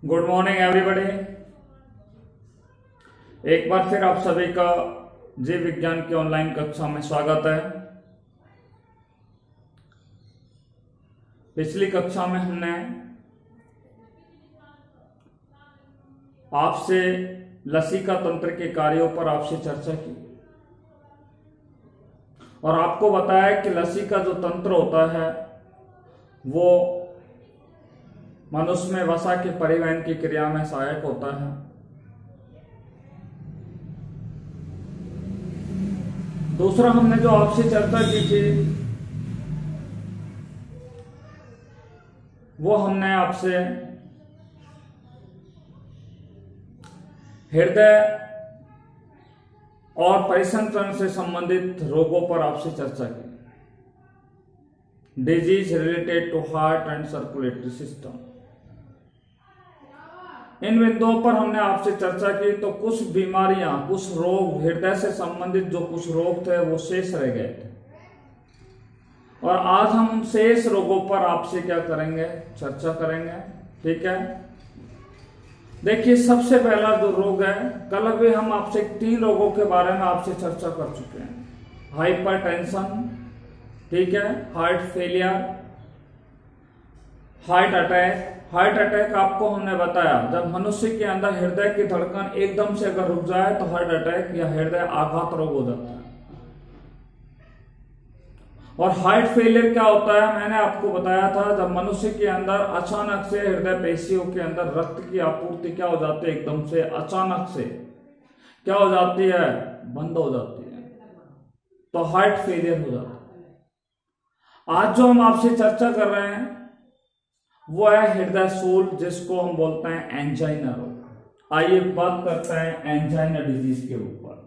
Good morning everybody. एक बार फिर आप सभी का जीव विज्ञान की ऑनलाइन कक्षा में स्वागत है। पिछली कक्षा में हमने आपसे लसिका तंत्र के कार्यों पर आपसे चर्चा की और आपको बताया कि लसिका जो तंत्र होता है वो मनुष्य में वसा के परिवहन की क्रिया में सहायक होता है। दूसरा हमने जो आपसे चर्चा की थी वो हमने आपसे हृदय और परिसंचरण से संबंधित रोगों पर आपसे चर्चा की। Disease related to heart and circulatory system, इन बिंदुओं पर हमने आपसे चर्चा की। तो कुछ बीमारियां, कुछ रोग, हृदय से संबंधित जो कुछ रोग थे वो शेष रह गए थे और आज हम उन शेष रोगों पर आपसे क्या करेंगे, चर्चा करेंगे। ठीक है, देखिए सबसे पहला जो रोग है, कल भी हम आपसे 3 रोगों के बारे में आपसे चर्चा कर चुके हैं। हाइपरटेंशन, ठीक है, heart failure, heart attack. Heart attack आपको हमने बताया जब मनुष्य के अंदर हृदय की धड़कन एकदम से अगर रुक जाए तो हार्ट अटैक या हृदय आघात रोग हो जाता है। और हार्ट फेलियर क्या होता है, मैंने आपको बताया था जब मनुष्य के अंदर अचानक से हृदय पेशियों के अंदर रक्त की आपूर्ति क्या हो जाती है, एकदम से अचानक से क्या हो जाती है, बंद हो जाती है, तो हार्ट फेलियर हो जाता है। आज जो हम आपसे चर्चा कर रहे हैं वो है हृदय शूल, जिसको हम बोलते हैं एंजाइना रोग। आइए बात करते हैं एंजाइना डिजीज के ऊपर।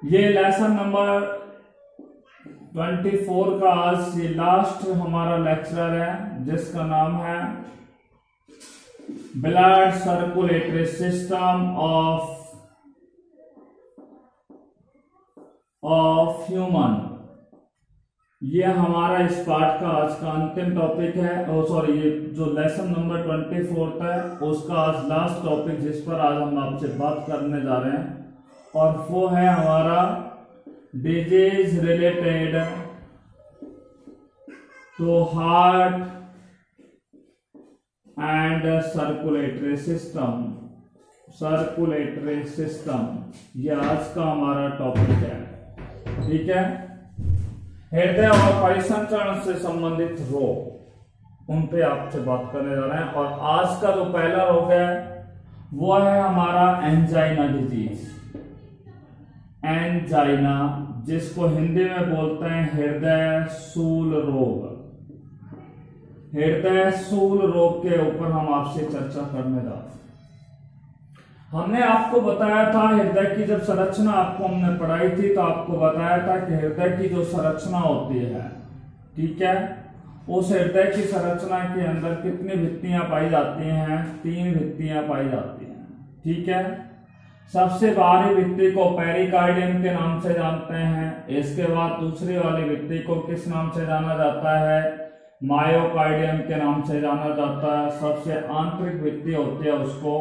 ये लेसन नंबर 24 का आज ये लास्ट हमारा लेक्चर है, जिसका नाम है blood circulatory system of human. ये हमारा इस पार्ट का आज का अंतिम टॉपिक है। सॉरी, ये जो लेसन नंबर 24 है उसका आज लास्ट टॉपिक जिस पर आज हम आपसे बात करने जा रहे हैं, और वो है हमारा disease related to heart and circulatory system. Circulatory system ये आज का हमारा टॉपिक है। ठीक है, हृदय और परिसंचरण से संबंधित रोग, उन पे आपसे बात करने जा रहे हैं। और आज का जो पहला रोग है वो है हमारा एंजाइना डिजीज। एंजाइना, जिसको हिंदी में बोलते हैं हृदय शूल रोग। हृदय शूल रोग के ऊपर हम आपसे चर्चा करने जा रहे हैं। हमने आपको बताया था हृदय की जब संरचना आपको हमने पढ़ाई थी तो आपको बताया था कि हृदय की जो संरचना होती है, ठीक है, उस हृदय की संरचना के अंदर कितनी भित्तियां पाई जाती हैं, 3 भित्तियां पाई जाती हैं। ठीक है, सबसे बाहरी भित्ति को पेरिकार्डियम के नाम से जानते हैं। इसके बाद दूसरी वाली भित्ति को किस नाम से जाना जाता है, मायोकार्डियम के नाम से जाना जाता है। सबसे आंतरिक भित्ति होती है उसको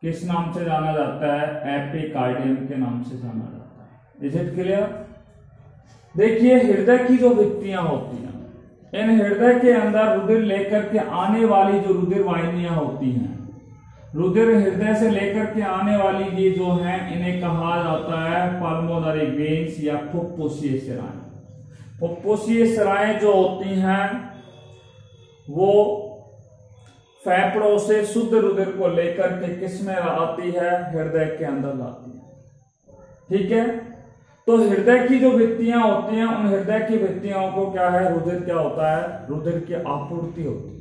किस नाम से जाना जाता है, एपिकार्डियम के नाम से जाना जाता है। Is it clear? देखिए हृदय की जो भित्तियां होती हैं, इन हृदय के अंदर रुधिर लेकर के आने वाली जो रुधिर वाहिनियां होती हैं, रुधिर हृदय से लेकर के आने वाली ये जो हैं, इन्हें कहा जाता है पल्मोनरी वेन्स या फुफ्फुसीय शिराएं। फुफ्फुसीय शिराएं जो होती हैं वो फेफड़ों से शुद्ध रुधिर को लेकर के किस में आती है, हृदय के अंदर लाती है। ठीक है, तो हृदय की जो भित्तियां होती हैं, उन हृदय की भित्तियों को क्या है, रुधिर क्या होता है, रुधिर की आपूर्ति होती है।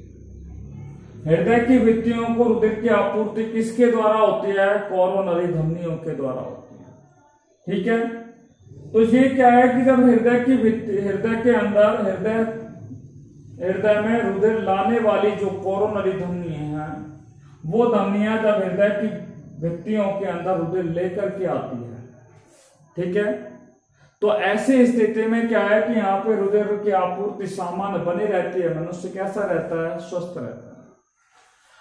हृदय की भित्तियों को रुधिर की आपूर्ति किसके द्वारा होती है, कोरोनरी धमनियों के द्वारा होती है। ठीक है, तो ये क्या है कि जब हृदय की भित्ति, हृदय के अंदर हृदय में रुधिर लाने वाली जो कोरोनरी धमनियां हैं, वो धमनियां जब हृदय की भित्तियों के अंदर रुधिर लेकर के आती है। ठीक है, तो ऐसी स्थिति में क्या है कि यहाँ पे रुधिर की आपूर्ति सामान्य बनी रहती है, मनुष्य कैसा रहता है, स्वस्थ रहता है।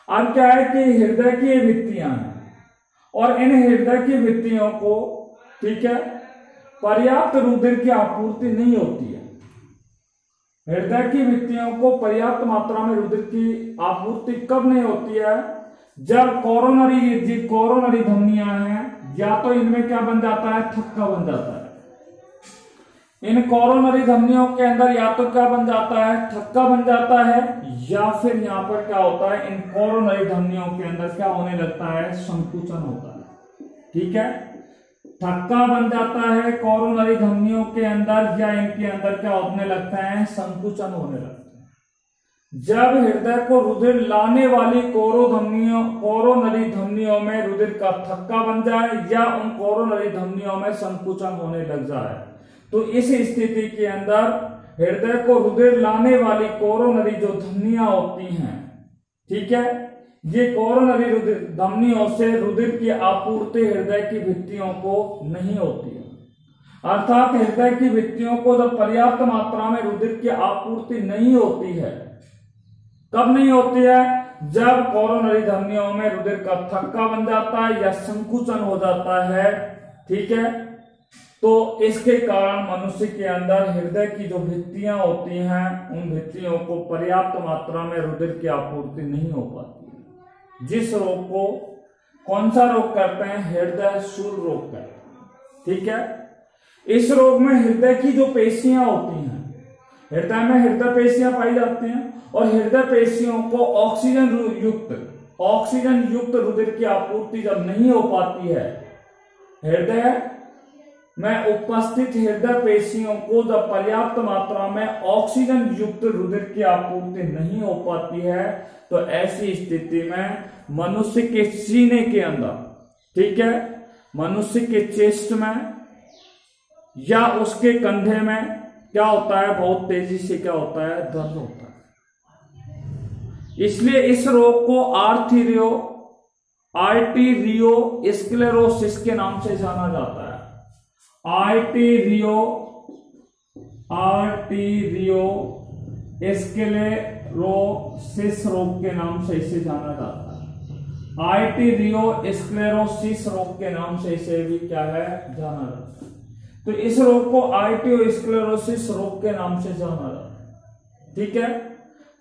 अब क्या है कि हृदय की भित्तियां हैं और इन हृदय की भित्तियों को, ठीक है, पर्याप्त रुधिर की आपूर्ति नहीं होती है। हृदय की भित्तियों को पर्याप्त मात्रा में रुधिर की आपूर्ति कब नहीं होती है, जब कोरोनरी धमनियां हैं, या तो इनमें क्या बन जाता है, थक्का बन जाता है। इन कोरोनरी धमनियों के अंदर या तो क्या बन जाता है, थक्का बन जाता है, या फिर यहां पर क्या होता है, इन कोरोनरी धमनियों के अंदर क्या होने लगता है, संकुचन होता है। ठीक है, थक्का बन जाता है कोरोनरी धमनियों के अंदर, या इनके अंदर क्या होने लगता है, संकुचन होने लगता है। जब हृदय को रुधिर लाने वाली कोरोनरी धमनियों में रुधिर का थक्का बन जाए या उन कोरोनरी धमनियों में संकुचन होने लग जाए, तो इस स्थिति के अंदर हृदय को रुधिर लाने वाली कोरोनरी जो धमनियां होती हैं, ठीक है, ये कोरोनरी धमनियों से रुधिर की आपूर्ति हृदय की भित्तियों को नहीं होती है। अर्थात हृदय की भित्तियों को जब पर्याप्त मात्रा में रुधिर की आपूर्ति नहीं होती है, कब नहीं होती है, जब कोरोनरी धमनियों में रुधिर का थक्का बन जाता है या संकुचन हो जाता है। ठीक है, तो इसके कारण मनुष्य के अंदर हृदय की जो भित्तियां होती हैं, उन भित्तियों को पर्याप्त मात्रा में रुधिर की आपूर्ति नहीं हो पाती, जिस रोग को कौन सा रोग कहते हैं, हृदय शूल रोग कहते हैं। ठीक है, इस रोग में हृदय की जो पेशियां होती हैं, हृदय में हृदय पेशियां पाई जाती हैं और हृदय पेशियों को ऑक्सीजन युक्त रुधिर की आपूर्ति जब नहीं हो पाती है, हृदय में उपस्थित हृदय पेशियों को जब पर्याप्त मात्रा में ऑक्सीजन युक्त रुधिर की आपूर्ति नहीं हो पाती है, तो ऐसी स्थिति में मनुष्य के सीने के अंदर, ठीक है, मनुष्य के चेस्ट में या उसके कंधे में क्या होता है, बहुत तेजी से क्या होता है, दर्द होता है। इसलिए इस रोग को आर्टीरियोस्क्लेरोसिस के नाम से जाना जाता है। आर्टीरियोस्क्लेरोसिस रोग के नाम से इसे जाना जाता है। आर्टीरियोस्क्लेरोसिस रोग के नाम से इसे भी क्या है, जाना जाता है। तो इस रोग को आर्टीरियोस्क्लेरोसिस रोग के नाम से जाना जाता है। ठीक है,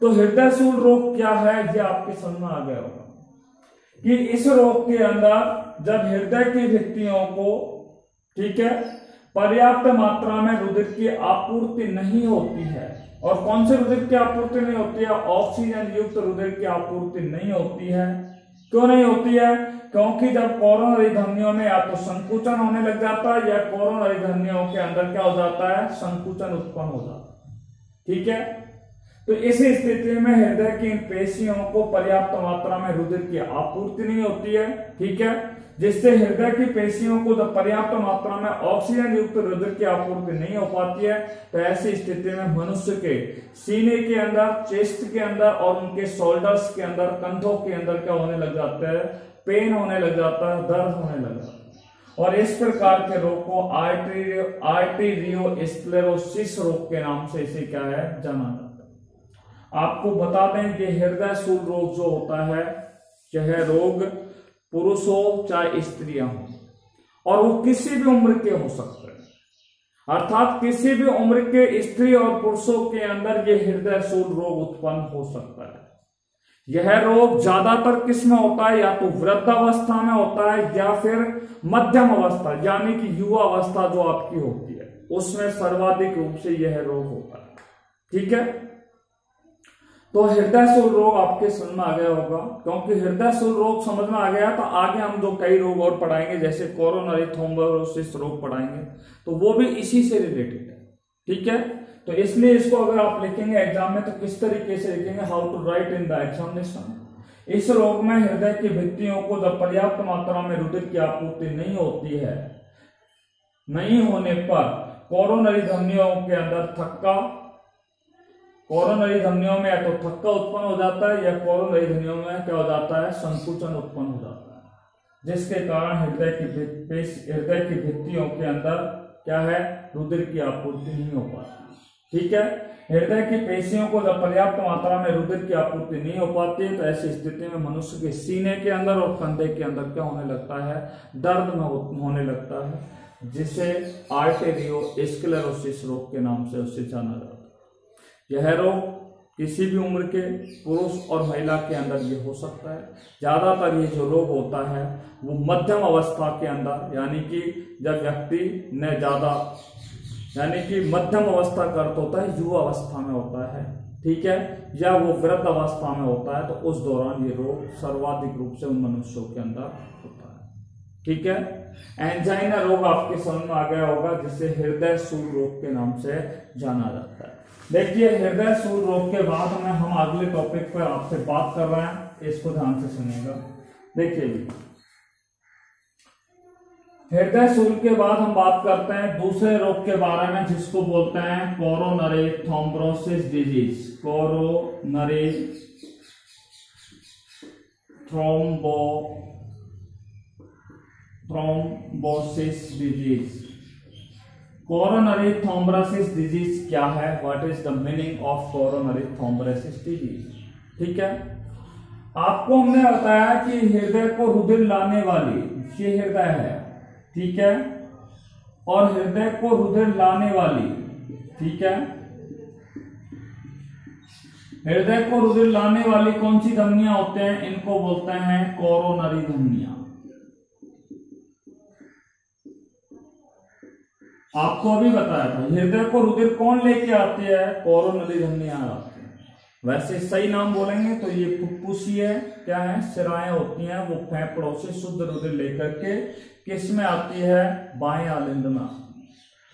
तो हृदय शूल रोग क्या है, ये आपके समझ में आ गया होगा कि इस रोग के अंदर जब हृदय की भित्तियों को, ठीक है, पर्याप्त मात्रा में रुधिर की आपूर्ति नहीं होती है, और कौन से रुधिर की आपूर्ति नहीं होती है, ऑक्सीजन युक्त रुधिर की आपूर्ति नहीं होती है। क्यों नहीं होती है, क्योंकि जब कोरोनरी धमनियों में या तो संकुचन होने लग जाता है या कोरोनरी धमनियों के अंदर क्या हो जाता है, संकुचन उत्पन्न हो जाता है। ठीक है, तो इस स्थिति में हृदय की इन पेशियों को पर्याप्त मात्रा में रुधिर की आपूर्ति नहीं होती है। ठीक है, जिससे हृदय की पेशियों को जब पर्याप्त मात्रा में ऑक्सीजन युक्त रुधिर की आपूर्ति नहीं हो पाती है, तो ऐसी स्थिति में मनुष्य के सीने के अंदर, चेस्ट के अंदर और उनके शोल्डर्स के अंदर, कंधों के अंदर क्या होने लग जाता है, पेन होने लग जाता है, दर्द होने लग जाता है। और इस प्रकार के रोग को आर्टीरियोस्क्लेरोसिस रोग के नाम से इसे क्या है, जाना जाता है। आपको बता दें कि हृदय शूल रोग जो होता है, यह रोग पुरुष हो चाहे स्त्रियां हो, और वो किसी भी उम्र के हो सकते हैं। अर्थात किसी भी उम्र के स्त्री और पुरुषों के अंदर ये हृदय शूल रोग उत्पन्न हो सकता है। यह रोग ज्यादातर किस में होता है, या तो वृद्धावस्था में होता है या फिर मध्यम अवस्था यानी कि युवा अवस्था जो आपकी होती है, उसमें सर्वाधिक रूप से यह रोग होता है। ठीक है, तो हृदय शूल रोग आपके समझ में आ गया होगा। क्योंकि हृदय शूल रोग समझ में आ गया तो आगे हम जो कई रोग और पढ़ाएंगे, जैसे कोरोनरी थ्रोम्बोसिस रोग पढ़ाएंगे, तो वो भी इसी से रिलेटेड है। ठीक है, तो इसलिए इसको अगर आप लिखेंगे एग्जाम में तो किस तरीके से लिखेंगे, how to write in the examination. इस रोग में हृदय की भित्तियों को जब पर्याप्त मात्रा में रुधिर की आपूर्ति नहीं होती है, नहीं होने पर कोरोनरी धमनियों के अंदर कोरोनरी धमनियों में या तो थक्का उत्पन्न हो जाता है या कोरोनरी धमनियों में क्या हो जाता है, संकुचन उत्पन्न हो जाता है, जिसके कारण हृदय की भित्तियों के अंदर क्या है, रुधिर की आपूर्ति नहीं हो पाती। ठीक है, हृदय की पेशियों को जब पर्याप्त मात्रा में रुधिर की आपूर्ति नहीं हो पाती है तो ऐसी स्थिति में मनुष्य के सीने के अंदर और कंधे के अंदर क्या होने लगता है, दर्द में होने लगता है, जिसे आर्टेरियोस्क्लेरोसिस रोग के नाम से उसे जाना जाता है। यह रोग किसी भी उम्र के पुरुष और महिला के अंदर ये हो सकता है। ज्यादातर ये जो रोग होता है वो मध्यम अवस्था के अंदर, यानी कि जब व्यक्ति ने ज्यादा, यानी कि मध्यम अवस्था का अर्थ होता है युवा अवस्था में होता है, ठीक है, या वो वृद्ध अवस्था में होता है, तो उस दौरान ये रोग सर्वाधिक रूप से उन मनुष्यों के अंदर होता है। ठीक है, एंजाइना रोग आपके समझ में आ गया होगा, जिसे हृदय सूल रोग के नाम से जाना जाता है। देखिए, हृदय सूल रोग के बाद में हम अगले टॉपिक पर आपसे बात कर रहे हैं, इसको ध्यान से सुनिएगा। देखिए भी, हृदय सूल के बाद हम बात करते हैं दूसरे रोग के बारे में, जिसको बोलते हैं coronary thrombosis disease. Coronary thrombosis disease. Coronary thrombosis disease क्या है? What is the meaning of coronary thrombosis disease? ठीक है, आपको हमने बताया कि हृदय को रुधिर लाने वाली, ये हृदय है, ठीक है, और हृदय को रुधिर लाने वाली, ठीक है, हृदय को रुधिर लाने वाली कौन सी धमनियां होते हैं? इनको बोलते हैं कोरोनरी धमनियां। आपको अभी बताया था, हृदय को रुधिर कौन लेके आती है? कोरोनरी धमनियां आती है। वैसे सही नाम बोलेंगे तो ये फुफ्फुसीय क्या है, सिराएं होती हैं, वो फेफड़ों से शुद्ध रुधिर लेकर के किस में आती है? बाएं आलिंद में।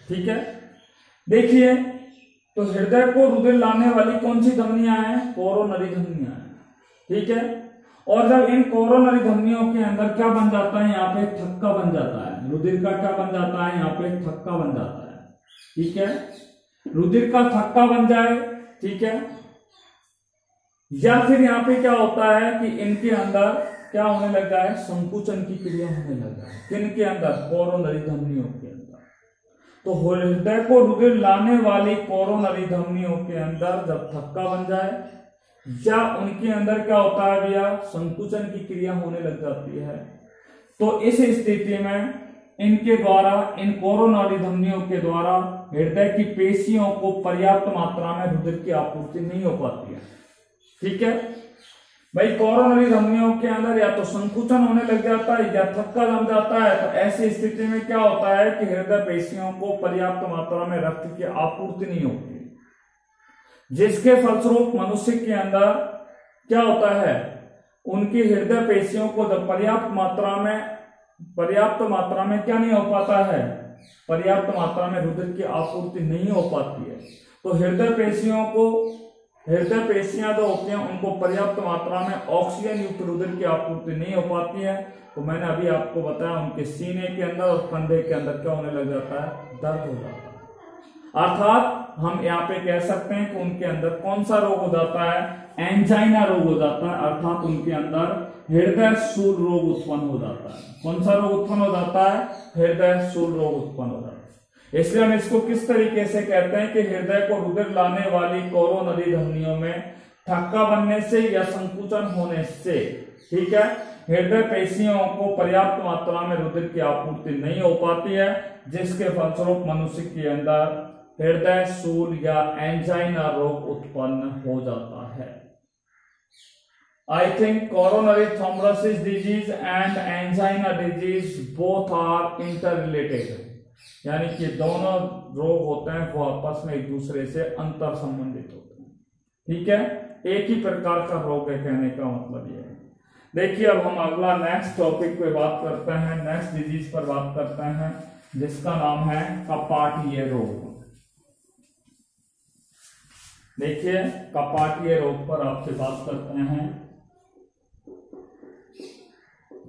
ठीक है, देखिए, तो हृदय को रुधिर लाने वाली कौन सी धमनियां हैं? कोरोनरी धमनियां हैं। ठीक है, और जब इन कोरोनरी धमनियों के अंदर क्या बन जाता है? यहाँ पे थक्का बन जाता है, रुधिर का क्या बन जाता है? यहाँ पे थक्का बन जाता है। ठीक है, रुधिर का थक्का बन जाए, ठीक है, या फिर यहाँ पे क्या होता है कि इनके अंदर क्या होने लगा है? संकुचन की क्रिया होने लगा है। किनके अंदर? कोरोनरी धमनियों के अंदर। तो हृदय को रुधिर लाने वाली कोरोनरी धमनियों के अंदर जब थक्का बन जाए या उनके अंदर क्या होता है भैया? संकुचन की क्रिया होने लग जाती है, तो इस स्थिति में इनके द्वारा, इन कोरोनरी धमनियों के द्वारा हृदय की पेशियों को पर्याप्त मात्रा में रुधिर की आपूर्ति नहीं हो पाती है। ठीक है भाई, कोरोनरी धमनियों के अंदर या तो संकुचन होने लग जाता है या थक्का जम जाता है, तो ऐसी स्थिति में क्या होता है कि हृदय पेशियों को पर्याप्त मात्रा में रक्त की आपूर्ति नहीं होती, जिसके फलस्वरूप मनुष्य के अंदर क्या होता है? उनकी हृदय पेशियों को जब पर्याप्त मात्रा में क्या नहीं हो पाता है? पर्याप्त मात्रा में रुधिर की आपूर्ति नहीं हो पाती है, तो हृदय पेशियां जो होती हैं उनको पर्याप्त मात्रा में ऑक्सीजन युक्त रुधिर की आपूर्ति नहीं हो पाती है। तो मैंने अभी आपको बताया, उनके सीने के अंदर और कंधे के अंदर क्या होने लग जाता है? दर्द हो जाता है। अर्थात हम यहाँ पे कह सकते हैं कि उनके अंदर कौन सा रोग हो जाता है? एंजाइना रोग हो जाता है, अर्थात उनके अंदर हृदय सूल रोग उत्पन्न हो जाता है। कौन सा रोग उत्पन्न हो जाता है? हृदय सूल रोग उत्पन्न हो जाता है। इसलिए हम इसको किस तरीके से कहते हैं कि हृदय को रुधिर लाने वाली कोरोनरी धमनियों में थक्का बनने से या संकुचन होने से, ठीक है, हृदय पेशियों को पर्याप्त मात्रा में रुधिर की आपूर्ति नहीं हो पाती है, जिसके फलस्वरूप मनुष्य के अंदर हृदय सूल या एंजाइना रोग उत्पन्न हो जाता है। I think coronary thrombosis disease and angina disease both are inter related, यानी कि दोनों रोग होते हैं वो आपस में एक दूसरे से अंतर संबंधित होते हैं। ठीक है, एक ही प्रकार का रोग है, कहने का मतलब ये है। देखिए, अब हम अगला नेक्स्ट टॉपिक पे बात करते हैं, नेक्स्ट डिजीज पर बात करते हैं, जिसका नाम है कपाटीय रोग। देखिए, कपाटीय रोग पर आपसे बात करते हैं।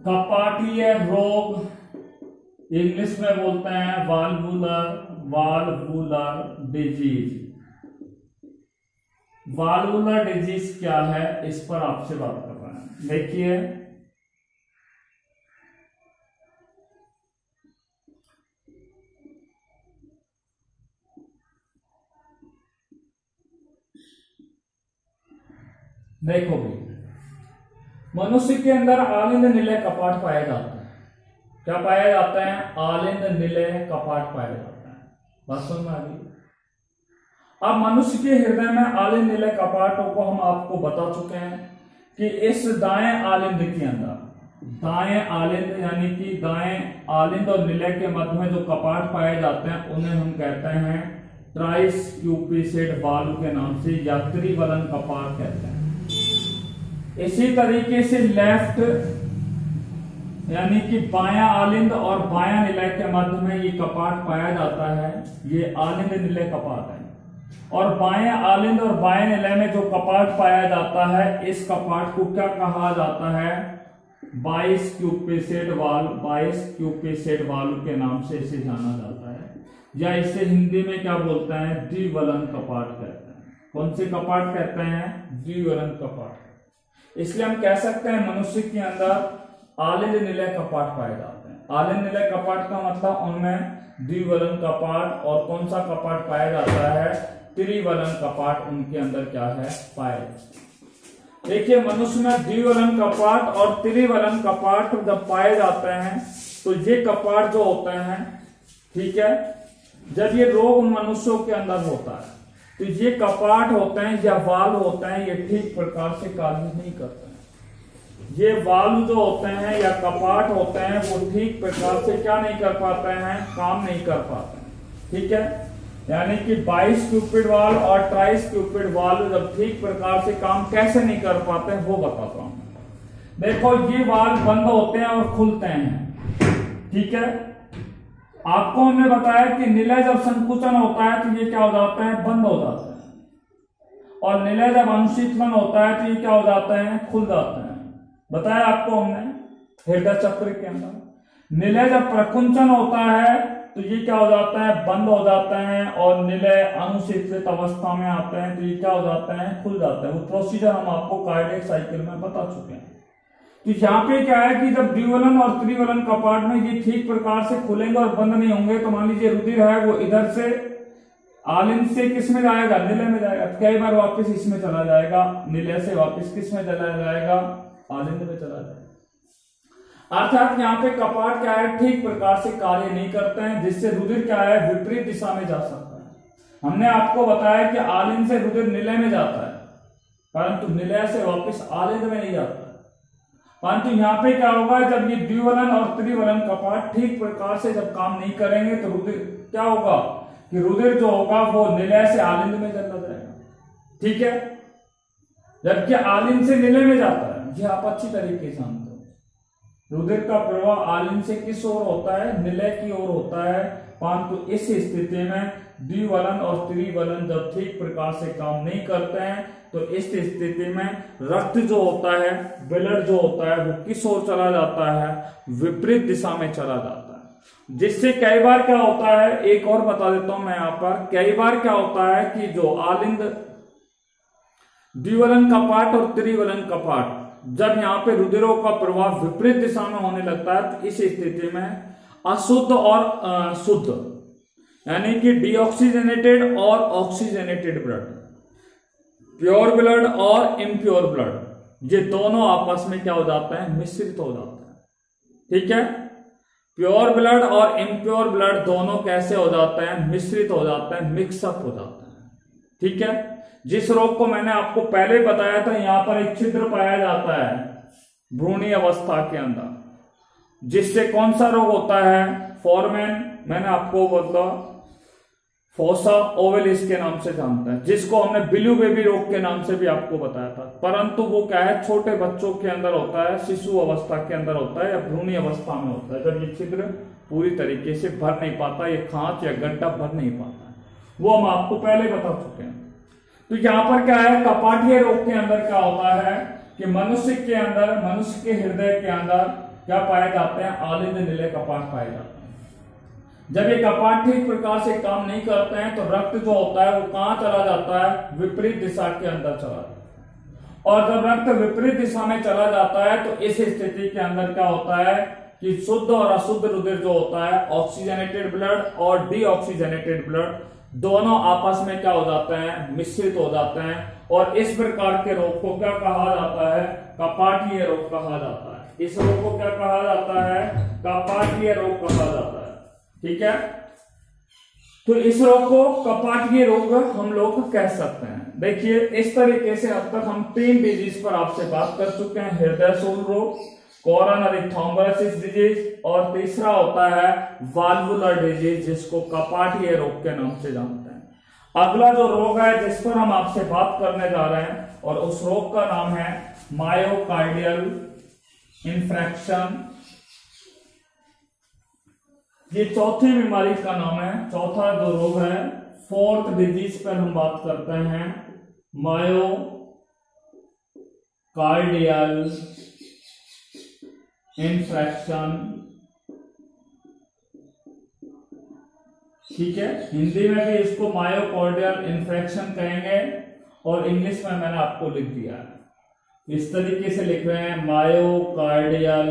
कपाटीय रोग इंग्लिश में बोलते हैं वाल्वुलर डिजीज। वाल्वुलर डिजीज क्या है, इस पर आपसे बात कर रहे हैं। देखिए, देखो भी, मनुष्य के अंदर आलिंद निलय कपाट पाया जाता है। क्या पाया जाता है? आलिंद निलय कपाट पाया जाता है। बात समझ में आ गई? अब मनुष्य के हृदय में आलिंद निलय कपाटों को हम आपको बता चुके हैं कि इस दाएं आलिंद के अंदर, दाएं आलिंद यानी कि दाएं आलिंद और निलय के मध्य में जो कपाट पाए जाते हैं उन्हें हम कहते हैं ट्राइस क्यूपिसिड वाल्व के नाम से या त्रिवलन कपाट कहते हैं। इसी तरीके से लेफ्ट यानी कि बायां आलिंद और बायां निलय के मध्य में ये कपाट पाया जाता है, ये आलिंद निलय कपाट है। और बाएं आलिंद और बाएं निलय में जो कपाट पाया जाता है, इस कपाट को क्या कहा जाता है? बाइस क्यूपिसिड वाल्व, बाइस क्यूपिसिड वाल्व के नाम से इसे जाना जाता है, या इसे हिंदी में क्या बोलते हैं? द्विवलन कपाट कहते हैं। कौन से कपाट कहते हैं? द्विवलन कपाट। इसलिए हम कह सकते हैं मनुष्य के अंदर आलिंद निलय कपाट पाए जाते हैं। आलिंद निलय कपाट का मतलब उनमें द्विवलन कपाट, और कौन सा कपाट पाया जाता है? त्रिवलन कपाट उनके अंदर क्या है? पाया जाता है। देखिए, मनुष्य में द्विवलन कपाट और त्रिवलन कपाट जब पाए जाते हैं तो ये कपाट जो होते हैं, ठीक है, जब ये रोग मनुष्यों के अंदर होता है तो ये कपाट होते हैं या वाल्व होते हैं, ये ठीक प्रकार से कार्य नहीं करते हैं। ये वाल्व जो होते हैं या कपाट होते हैं वो ठीक प्रकार से क्या नहीं कर पाते हैं? काम नहीं कर पाते हैं। ठीक है, यानी कि 22 क्यूपिड वाल्व और 23 क्यूपिड वाल्व जब ठीक प्रकार से काम कैसे नहीं कर पाते हैं वो बताता हूं। देखो, ये वाल्व बंद होते हैं और खुलते हैं। ठीक है, आपको हमने बताया कि निलय जब संकुचन होता है तो ये क्या हो जाता है? बंद हो जाता है, और निलय जब अनुशीतलन होता है तो ये क्या हो जाता है? खुल जाता है। बताया आपको हमने हृदय चक्र के अंदर। निलय जब प्रकुंचन होता है तो ये क्या हो जाता है? बंद हो जाता है, और निलय अनुशीतलित अवस्था में आते हैं तो ये क्या हो जाता है? खुल जाता है। वो प्रोसीजर हम आपको कार्डियक साइकिल में बता चुके हैं। तो यहाँ पे क्या है कि जब द्विवलन और त्रिवलन कपाट में ये ठीक प्रकार से खुलेंगे और बंद नहीं होंगे तो मान लीजिए रुधिर है वो इधर से आलिंद से किस में जाएगा? निलय में जाएगा। कई बार वापस इसमें चला जाएगा, निलय से वापस किस में चला जाएगा? आलिंद में चला जाएगा। अर्थात यहाँ पे कपाट क्या है? ठीक प्रकार से कार्य नहीं करते हैं, जिससे रुधिर क्या है? विपरीत दिशा में जा सकता है। हमने आपको बताया कि आलिंद से रुधिर निलय में जाता है, परंतु निलय से वापस आलिंद में नहीं जाता है। परंतु यहाँ पे क्या होगा? जब ये द्विवलन और त्रिवलन कपाट ठीक प्रकार से जब काम नहीं करेंगे तो रुधिर क्या होगा कि रुधिर जो होगा वो निलय से आलिंद में चला जाएगा। ठीक है, जबकि आलिंद से निलय में जाता है। ये आप अच्छी तरीके से जानते हो। रुधिर का प्रवाह आलिंद से किस ओर होता है? निलय की ओर होता है। परंतु इस स्थिति में द्विवलन और त्रिवलन जब ठीक प्रकार से काम नहीं करते हैं तो इस स्थिति में रक्त जो होता है, ब्लड जो होता है वो किस ओर चला जाता है? विपरीत दिशा में चला जाता है। जिससे कई बार क्या होता है, एक और बता देता हूं मैं यहाँ पर, कई बार क्या होता है कि जो आलिंद द्विवलन कपाट और त्रिवलन कपाट जब यहाँ पे रुधिरों का प्रवाह विपरीत दिशा में होने लगता है तो इस स्थिति में अशुद्ध और शुद्ध यानी कि डीऑक्सीजनेटेड और ऑक्सीजनेटेड ब्लड, प्योर ब्लड और इम्प्योर ब्लड, ये दोनों आपस में क्या हो जाता है? मिश्रित हो जाता है। ठीक है, प्योर ब्लड और इम्प्योर ब्लड दोनों कैसे हो जाते हैं? मिश्रित हो जाते हैं, मिक्सअप हो जाते हैं। ठीक है, जिस रोग को मैंने आपको पहले बताया था, यहां पर एक छिद्र पाया जाता है भ्रूणीय अवस्था के अंदर, जिससे कौन सा रोग होता है? फॉरमैन, मैंने आपको बोला फोसा ओवेलिस के नाम से जानता है, जिसको हमने बिल्यू बेबी रोग के नाम से भी आपको बताया था। परंतु वो क्या है? छोटे बच्चों के अंदर होता है, शिशु अवस्था के अंदर होता है या भ्रूणीय अवस्था में होता है, जब ये छिद्र पूरी तरीके से भर नहीं पाता, ये खांच या गड्ढा भर नहीं पाता है। वो हम आपको पहले बता चुके हैं। तो यहाँ पर क्या है? कपाटीय रोग के अंदर क्या होता है कि मनुष्य के अंदर, मनुष्य के हृदय के अंदर क्या पाए जाते हैं? आलिंद निलय कपाट पाए जाते हैं। जब ये कपाट ठीक प्रकार से काम नहीं करते हैं तो रक्त जो होता है वो कहां चला जाता है? विपरीत दिशा के अंदर चला जाता है। और जब रक्त विपरीत दिशा में चला जाता है तो इस स्थिति के अंदर क्या होता है कि शुद्ध और अशुद्ध रुधिर जो होता है, ऑक्सीजनेटेड ब्लड और डीऑक्सीजनेटेड ब्लड, दोनों आपस में क्या हो जाते हैं, मिश्रित हो जाते हैं, और इस प्रकार के रोग को क्या कहा जाता है, कपाटीय रोग कहा जाता है। इस रोग को क्या कहा जाता है, कपाटीय रोग कहा जाता है। ठीक है, तो इस रोग को कपाटीय रोग हम लोग कह सकते हैं। देखिए इस तरीके से अब तक हम 3 डिजीज पर आपसे बात कर चुके हैं, हृदय सूल रोग, कोरोनरी थ्रोम्बोसिस डिजीज, और तीसरा होता है वाल्वुलर डिजीज, जिसको कपाटीय रोग के नाम से जानते हैं। अगला जो रोग है जिस पर हम आपसे बात करने जा रहे हैं, और उस रोग का नाम है मायोकार्डियल इन्फ्रैक्शन। ये चौथी बीमारी का नाम है, चौथा जो रोग है, 4th डिजीज पर हम बात करते हैं, मायोकार्डियल इन्फ्रैक्शन। ठीक है, हिंदी में भी इसको मायोकार्डियल इन्फ्रैक्शन कहेंगे, और इंग्लिश में मैंने आपको लिख दिया है, इस तरीके से लिख रहे हैं, मायोकार्डियल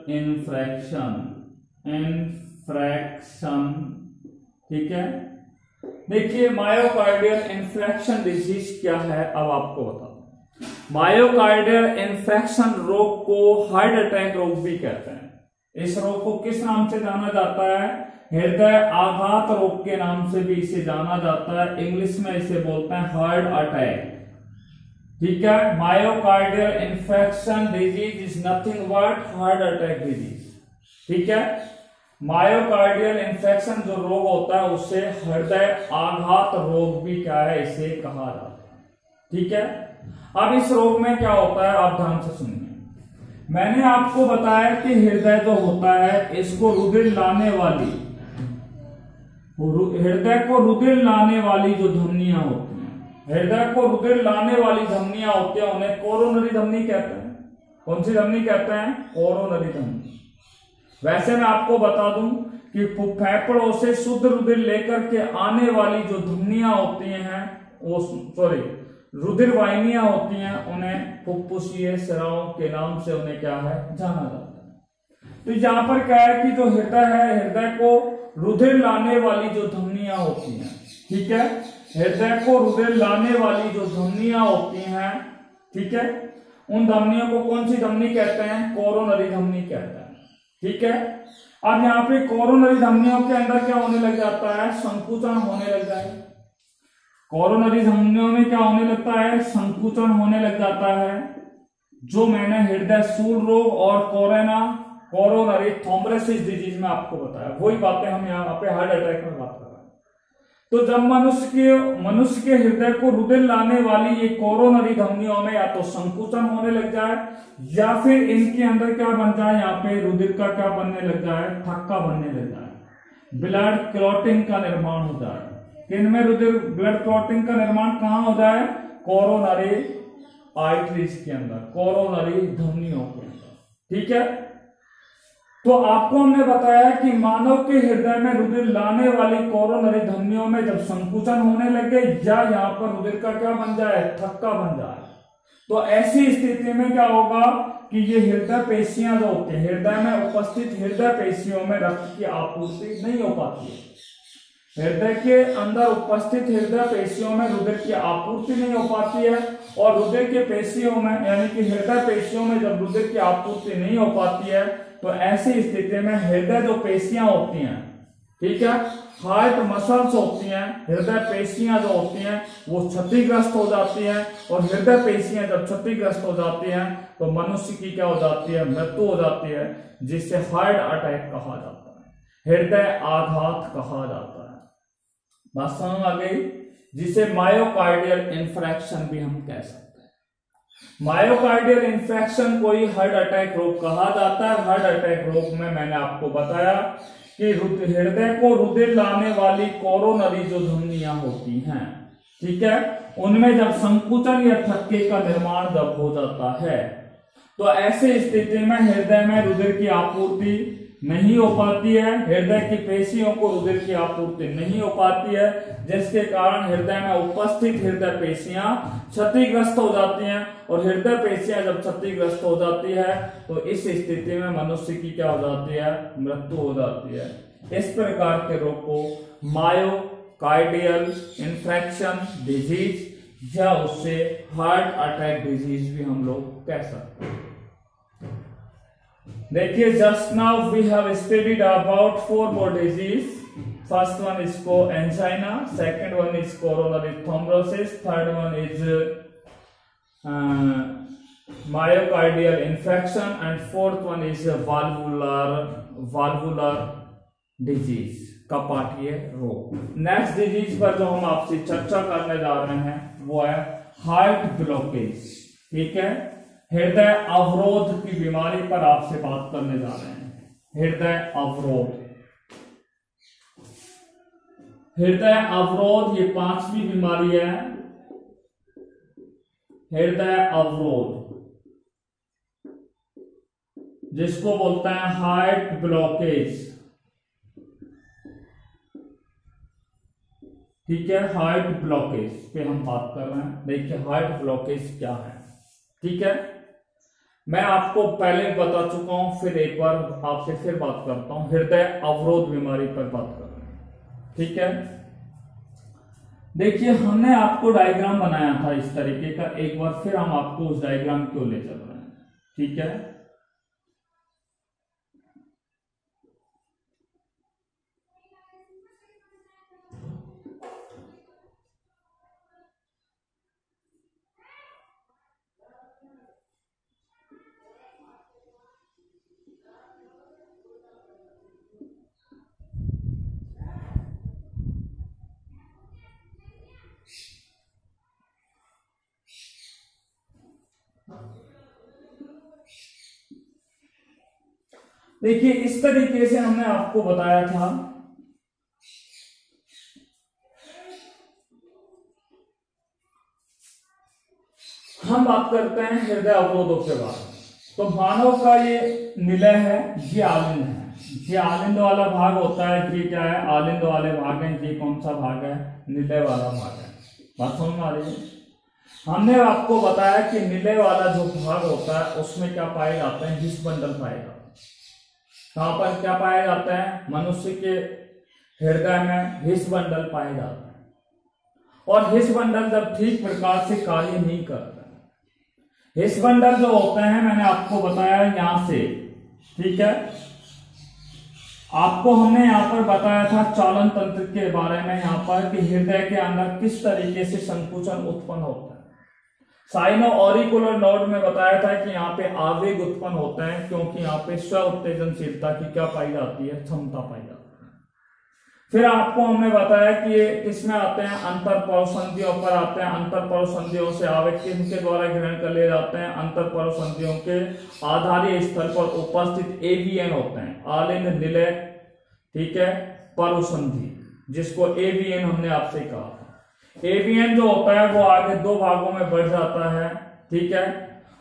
इन्फ्रैक्शन। ठीक है, देखिए मायोकार्डियल इन्फ्रैक्शन डिजीज क्या है, अब आपको बता दूं। मायोकार्डियल इन्फ्रैक्शन रोग को हार्ट अटैक रोग भी कहते हैं। इस रोग को किस नाम से जाना जाता है, हृदय आघात रोग के नाम से भी इसे जाना जाता है, इंग्लिश में इसे बोलते हैं हार्ट अटैक। ठीक है, myocardial infection disease is nothing but heart attack disease. ठीक है, मायोकार्डियल इन्फेक्शन जो रोग होता है उससे हृदय आघात रोग भी क्या है, इसे कहा जाता है। ठीक है, अब इस रोग में क्या होता है, आप ध्यान से सुनिए। मैंने आपको बताया कि हृदय जो होता है इसको रुधिर लाने वाली, हृदय को रुधिर लाने वाली जो धमनियां होती हैं, हृदय को रुधिर लाने वाली धमनियां होती हैं, उन्हें कोरोनरी धमनी कहते हैं। कौन सी धमनी कहते हैं, कोरोनरी धमनी। वैसे मैं आपको बता दूं कि फेफड़ों से शुद्ध रुधिर लेकर के आने वाली जो धमनियां होती हैं, वो रुधिर वाहिनियां होती हैं, उन्हें फुफ्फुसीय स्राव के नाम से उन्हें क्या है, जाना जाता है। तो यहां पर क्या है कि जो हृदय है, हृदय को रुधिर लाने वाली जो धमनियां होती हैं, ठीक है, हृदय को रुधिर लाने वाली जो धमनियां होती हैं, ठीक है, उन धमनियों को कौन सी धमनी कहते हैं, कोरोनरी धमनी कहते हैं। ठीक है, अब यहाँ पे कोरोनरी धमनियों के अंदर क्या होने लग जाता है, संकुचन होने लग जाएगा। कोरोनरी धमनियों में क्या होने लगता है, संकुचन होने लग जाता है। जो मैंने हृदय सूल रोग और कोरोनरी थ्रोम्बोसिस डिजीज में आपको बताया, वही बातें हम यहाँ पे हार्ट अटैक में बात कर रहे हैं। तो जब मनुष्य के हृदय को रुधिर लाने वाली ये कोरोनरी धमनियों में या तो संकुचन होने लग जाए, या फिर इनके अंदर क्या बन जाए, यहाँ पे रुधिर का क्या बनने लग जाए, थक्का बनने लग जाए, ब्लड क्लॉटिंग का निर्माण हो जाए। किनमें रुधिर ब्लड क्लॉटिंग का निर्माण कहां हो जाए, कोरोनरी आर्टरीज के अंदर, कोरोनरी धमनियों के अंदर। ठीक है, तो आपको हमने बताया कि मानव के हृदय में रुधिर लाने वाली कोरोनरी धमनियों में जब संकुचन होने लगे, या यहाँ पर रुधिर का क्या बन जाए, थक्का बन जाए, तो ऐसी स्थिति में क्या होगा कि ये हृदय पेशियां जो होती है, हृदय में उपस्थित हृदय पेशियों में रक्त की आपूर्ति नहीं हो पाती है। हृदय के अंदर उपस्थित हृदय पेशियों में रुधिर की आपूर्ति नहीं हो पाती है, और रुधिर के पेशियों में यानी कि हृदय पेशियों में जब रुधिर की आपूर्ति नहीं हो पाती है, तो ऐसी स्थिति में हृदय जो पेशियां होती हैं, ठीक है, हार्ट मसल्स होती हैं, हृदय पेशियां जो होती हैं वो क्षतिग्रस्त हो जाती हैं, और हृदय पेशियां जब क्षतिग्रस्त हो जाती हैं तो मनुष्य की क्या हो जाती है, मृत्यु हो जाती है, जिससे हार्ट अटैक कहा जाता है, हृदय आघात कहा जाता है। बात समझ आ गई, जिसे मायोकार्डियल इन्फ्रैक्शन भी हम कह सकते हैं। मायोकार्डियल इन्फेक्शन को ही हार्ट अटैक रोग कहा जाता है। हार्ट अटैक रोग में मैंने आपको बताया कि हृदय को रुधिर लाने वाली कोरोनरी जो धमनियां होती हैं, ठीक है, उनमें जब संकुचन या थक्के का निर्माण जब हो जाता है, तो ऐसे स्थिति में हृदय में रुधिर की आपूर्ति नहीं हो पाती है, हृदय की पेशियों को रुधिर की आपूर्ति नहीं हो पाती है, जिसके कारण हृदय में उपस्थित हृदय पेशियां क्षतिग्रस्त हो जाती हैं, और हृदय पेशियां जब क्षतिग्रस्त हो जाती है तो इस स्थिति में मनुष्य की क्या हो जाती है, मृत्यु हो जाती है। इस प्रकार के रोग को मायोकार्डियल इन्फेक्शन डिजीज या उससे हार्ट अटैक डिजीज भी हम लोग कह सकते हैं। देखिए, just now we have studied about 4 more disease. First one is angina, second one is coronary thrombosis, third one is myocardial infection, and fourth one is valvular disease, कपाटीय रोग। Next disease पर जो हम आपसे चर्चा करने जा रहे हैं वो है हार्ट ब्लॉकेज। ठीक है, हृदय अवरोध की बीमारी पर आपसे बात करने जा रहे हैं। हृदय अवरोध, हृदय अवरोध ये 5वीं बीमारी है। हृदय अवरोध जिसको बोलते हैं हार्ट ब्लॉकेज। ठीक है, हार्ट ब्लॉकेज पे हम बात कर रहे हैं। देखिए, हार्ट ब्लॉकेज क्या है। ठीक है, मैं आपको पहले बता चुका हूं, फिर एक बार आपसे फिर बात करता हूं। हृदय अवरोध बीमारी पर बात कर रहे हैं। ठीक है, देखिए, हमने आपको डायग्राम बनाया था इस तरीके का। एक बार फिर हम आपको उस डायग्राम को ले चल रहे हैं। ठीक है, देखिए, इस तरीके से हमने आपको बताया था। हम बात करते हैं हृदय अवरोधों के बारे में। तो मानव का ये निलय है, ये आलिंद है। ये आलिंद वाला भाग होता है। ये क्या है? आलिंद वाले भाग है। ये कौन सा भाग है? निलय वाला भाग है। बात समझ में आ रही है? हमने आपको बताया कि निलय वाला जो भाग होता है उसमें क्या पाए जाते हैं? हिस बंडल पाए जाते हैं। कहां पर क्या पाया जाता है? मनुष्य के हृदय में हिस बंडल पाए जाते हैं। और हिस बंडल जब ठीक प्रकार से कार्य नहीं करता, हिस बंडल जो होते हैं, मैंने आपको बताया यहां से। ठीक है, आपको हमने यहां पर बताया था चालन तंत्र के बारे में, यहां पर कि हृदय के अंदर किस तरीके से संकुचन उत्पन्न होता है। साइनो ऑरिकुलर नोड में बताया था कि यहाँ पे आवेग उत्पन्न होते हैं, क्योंकि यहाँ पे स्व उत्तेजनशीलता की क्या पाई जाती है? क्षमता पाई जाती है। फिर आपको हमने बताया कि ये किसमें आते हैं? अंतर परसंधियों पर आते हैं। अंतर परसंधियों से आवेग किनके द्वारा ग्रहण कर लिए जाते हैं? अंतर परसंधियों के आधारीय स्थल पर उपस्थित एवीएन होते हैं। आलिंद, निलय, ठीक है, परसंधि, जिसको एवीएन हमने आपसे कहा। एवीएन जो होता है वो आगे 2 भागों में बढ़ जाता है। ठीक है,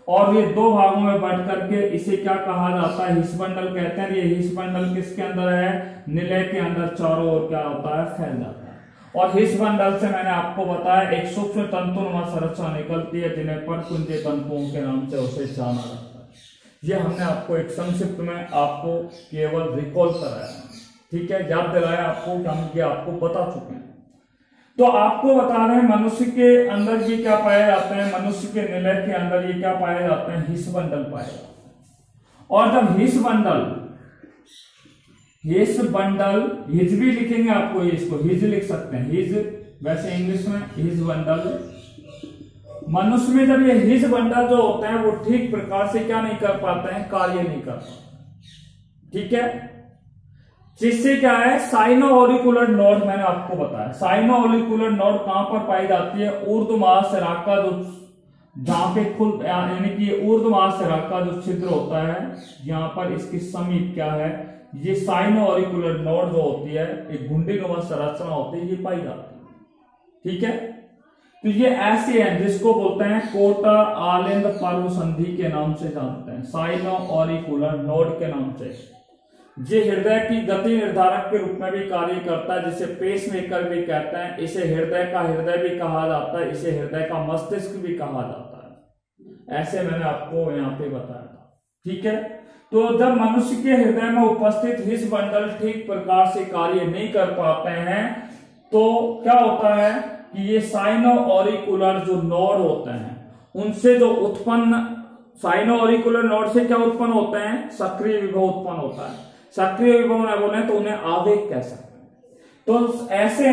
और ये 2 भागों में बढ़ करके इसे क्या कहा जाता है? हिस बंडल कहते हैं। ये हिस बंडल किसके अंदर है? निलय के अंदर चारों ओर क्या होता है? फैल जाता है। और हिस बंडल से मैंने आपको बताया एक सूक्ष्म तंतुनुमा संरचना निकलती है, जिन्हें परकुंजे तंतुओं के नाम से उसे जाना जाता है। ये हमने आपको एक संक्षिप्त में आपको केवल रिकॉल कराया। ठीक है, याद दिलाया आपको कि हम ये आपको बता चुके हैं। तो आपको बता रहे हैं मनुष्य के अंदर ये क्या पाए जाते हैं? मनुष्य के निलय के अंदर ये क्या पाए जाते हैं? हिस बंडल पाए जाते हैं। और जब हिस बंडल हिज भी लिखेंगे आपको, इसको हिज लिख सकते हैं। हिज, वैसे इंग्लिश में हिज बंडल। मनुष्य में जब ये हिज बंडल जो होते हैं वो ठीक प्रकार से क्या नहीं कर पाते हैं? कार्य नहीं कर पाते। ठीक है, जिससे क्या है? साइनो ऑरिकुलर नोड मैंने आपको बताया। साइनो ऑरिकुलर नोड कहां पर पाई जाती है? ऊर्ध्व महाशिरा जो जहां पे खुल, यानी कि ऊर्ध्व महाशिरा जो छिद्र होता है, यहां पर इसके समीप क्या है? ये साइनो ऑरिकुलर नोड जो होती है, एक घुंडीनुमा संरचना होती है, ये पाई जाती है। ठीक है, तो ये ऐसे हैं जिसको बोलते हैं कोटा आलिंद पर्व संधि के नाम से जानते हैं, साइनो ऑरिकुलर नोड के नाम से। ये हृदय की गति निर्धारक के रूप में भी कार्य करता है, जिसे पेस मेकर भी कहते हैं। इसे हृदय का हृदय भी कहा जाता है, इसे हृदय का मस्तिष्क भी कहा जाता है। ऐसे मैंने आपको यहाँ पे बताया था। ठीक है, तो जब मनुष्य के हृदय में उपस्थित हिस बंडल ठीक प्रकार से कार्य नहीं कर पाते हैं तो क्या होता है कि ये साइनो ऑरिकुलर जो नोड होते हैं उनसे जो उत्पन्न, साइनो ऑरिकुलर नोड से क्या उत्पन्न होते हैं, सक्रिय विभव उत्पन्न होता है। सक्रिय विभव न बोले तो उन्हें आवेग कह सकते हैं। तो ऐसे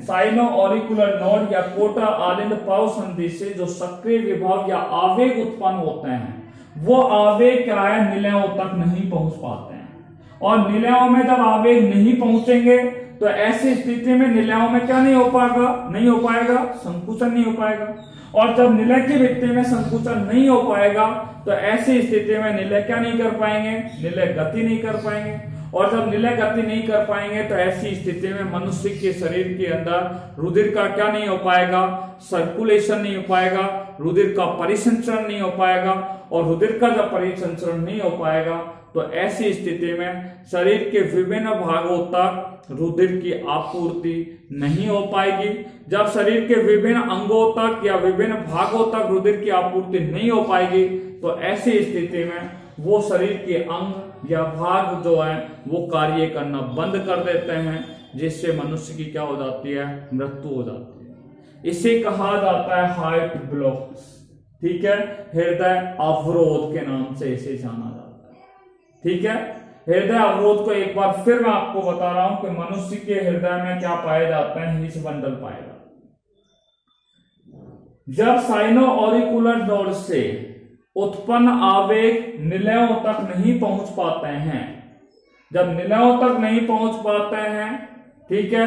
साइनो ऑरिकुलर नोड या कोटा आलिंद पाव संधि से जो सक्रिय विभव या आवेग उत्पन्न होते हैं वो आवेग क्या है, निलयों तक नहीं पहुंच पाते हैं। और निलयों में जब आवेग नहीं पहुंचेंगे तो ऐसी स्थिति में निलयों में क्या नहीं हो पाएगा, संकुचन नहीं हो पाएगा। और जब निलय की भित्ति में संकुचन नहीं हो पाएगा तो ऐसी स्थिति में निलय क्या नहीं कर पाएंगे, निलय गति नहीं कर पाएंगे। और जब निलय गति नहीं कर पाएंगे तो ऐसी स्थिति में मनुष्य के शरीर के अंदर रुधिर का क्या नहीं हो पाएगा, सर्कुलेशन नहीं हो पाएगा, रुधिर का परिसंचरण नहीं हो पाएगा। और रुधिर का जब परिसंचरण नहीं हो पाएगा तो ऐसी स्थिति में शरीर के विभिन्न भागों तक रुधिर की आपूर्ति नहीं हो पाएगी। जब शरीर के विभिन्न अंगों तक या विभिन्न भागों तक रुधिर की आपूर्ति नहीं हो पाएगी तो ऐसी स्थिति में वो शरीर के अंग या भाग जो है वो कार्य करना बंद कर देते हैं, जिससे मनुष्य की क्या हो जाती है, मृत्यु हो जाती है। इसे कहा जाता है हार्ट ब्लॉक, ठीक है, हृदय अवरोध के नाम से इसे जाना जाता है। ठीक है, हृदय अवरोध को एक बार फिर मैं आपको बता रहा हूं कि मनुष्य के हृदय में क्या पाए जाते हैं, हिस बंडल पाए जाते हैं। जब साइनो ऑरिकुलर नोड से उत्पन्न आवेग निलयों तक नहीं पहुंच पाते हैं, जब निलयों तक नहीं पहुंच पाते हैं, ठीक है,